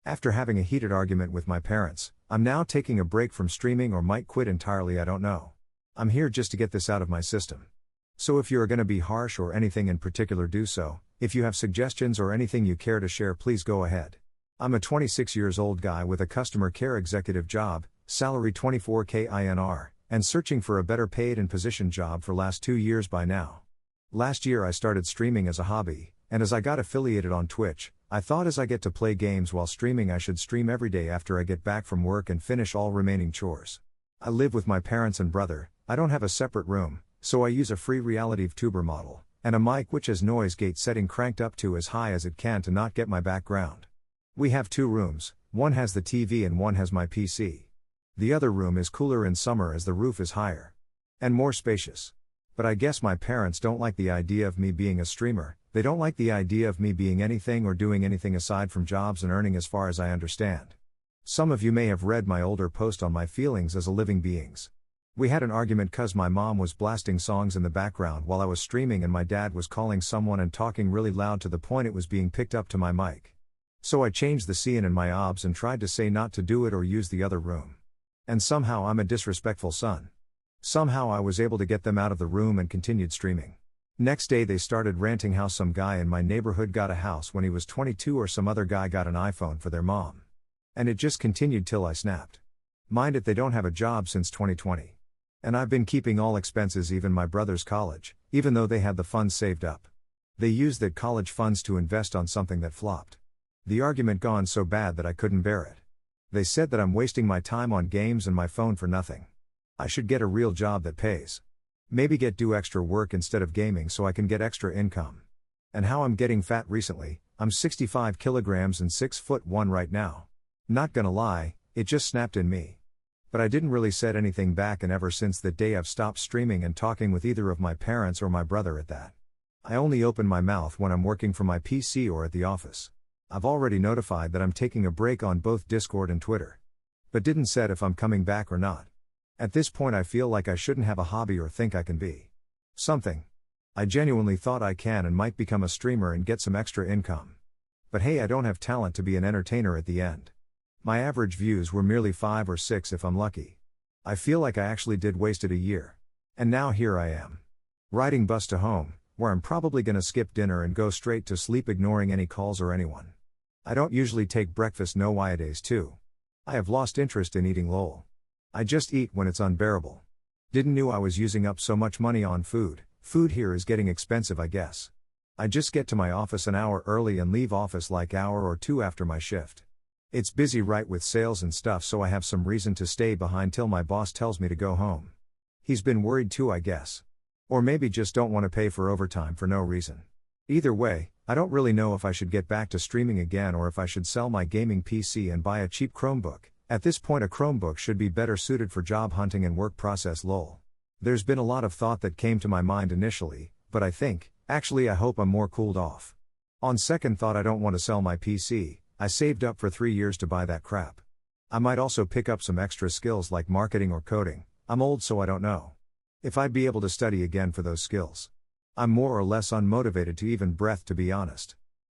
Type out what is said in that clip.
After having a heated argument with my parents, I'm now taking a break from streaming or might quit entirely, I don't know. I'm here just to get this out of my system. So if you're gonna be harsh or anything in particular, do so. If you have suggestions or anything you care to share, please go ahead. I'm a 26 years old guy with a customer care executive job, salary 24K INR, and searching for a better paid and positioned job for last 2 years by now. Last year I started streaming as a hobby, and as I got affiliated on Twitch, I thought as I get to play games while streaming I should stream every day after I get back from work and finish all remaining chores. I live with my parents and brother, I don't have a separate room, so I use a free reality VTuber model, and a mic which has noise gate setting cranked up to as high as it can to not get my background. We have 2 rooms, one has the TV and one has my PC. The other room is cooler in summer as the roof is higher and more spacious. But I guess my parents don't like the idea of me being a streamer, they don't like the idea of me being anything or doing anything aside from jobs and earning, as far as I understand. Some of you may have read my older post on my feelings as a living beings. We had an argument cause my mom was blasting songs in the background while I was streaming and my dad was calling someone and talking really loud to the point it was being picked up to my mic. So I changed the scene in my obs and tried to say not to do it or use the other room. And somehow I'm a disrespectful son. Somehow I was able to get them out of the room and continued streaming. Next day they started ranting how some guy in my neighborhood got a house when he was 22 or some other guy got an iPhone for their mom. And it just continued till I snapped. Mind it, they don't have a job since 2020. And I've been keeping all expenses, even my brother's college, even though they had the funds saved up. They used that college funds to invest on something that flopped. The argument gone so bad that I couldn't bear it. They said that I'm wasting my time on games and my phone for nothing. I should get a real job that pays. Maybe do extra work instead of gaming so I can get extra income. And how I'm getting fat recently, I'm 65 kilograms and 6'1" right now. Not gonna lie, it just snapped in me. But I didn't really said anything back, and ever since that day I've stopped streaming and talking with either of my parents or my brother at that. I only open my mouth when I'm working from my PC or at the office. I've already notified that I'm taking a break on both Discord and Twitter. But didn't said if I'm coming back or not. At this point I feel like I shouldn't have a hobby or think I can be something. I genuinely thought I can and might become a streamer and get some extra income. But hey, I don't have talent to be an entertainer at the end. My average views were merely 5 or 6 if I'm lucky. I feel like I actually did wasted a year. And now here I am. Riding bus to home, where I'm probably gonna skip dinner and go straight to sleep, ignoring any calls or anyone. I don't usually take breakfast nowadays too. I have lost interest in eating lol. I just eat when it's unbearable. Didn't knew I was using up so much money on food. Food here is getting expensive, I guess. I just get to my office an hour early and leave office like hour or 2 after my shift. It's busy right with sales and stuff, so I have some reason to stay behind till my boss tells me to go home. He's been worried too, I guess. Or maybe just don't want to pay for overtime for no reason. Either way, I don't really know if I should get back to streaming again or if I should sell my gaming PC and buy a cheap Chromebook. At this point a Chromebook should be better suited for job hunting and work process lol. There's been a lot of thought that came to my mind initially, but I hope I'm more cooled off. On second thought, I don't want to sell my PC, I saved up for 3 years to buy that crap. I might also pick up some extra skills like marketing or coding. I'm old, so I don't know if I'd be able to study again for those skills. I'm more or less unmotivated to even breath, to be honest.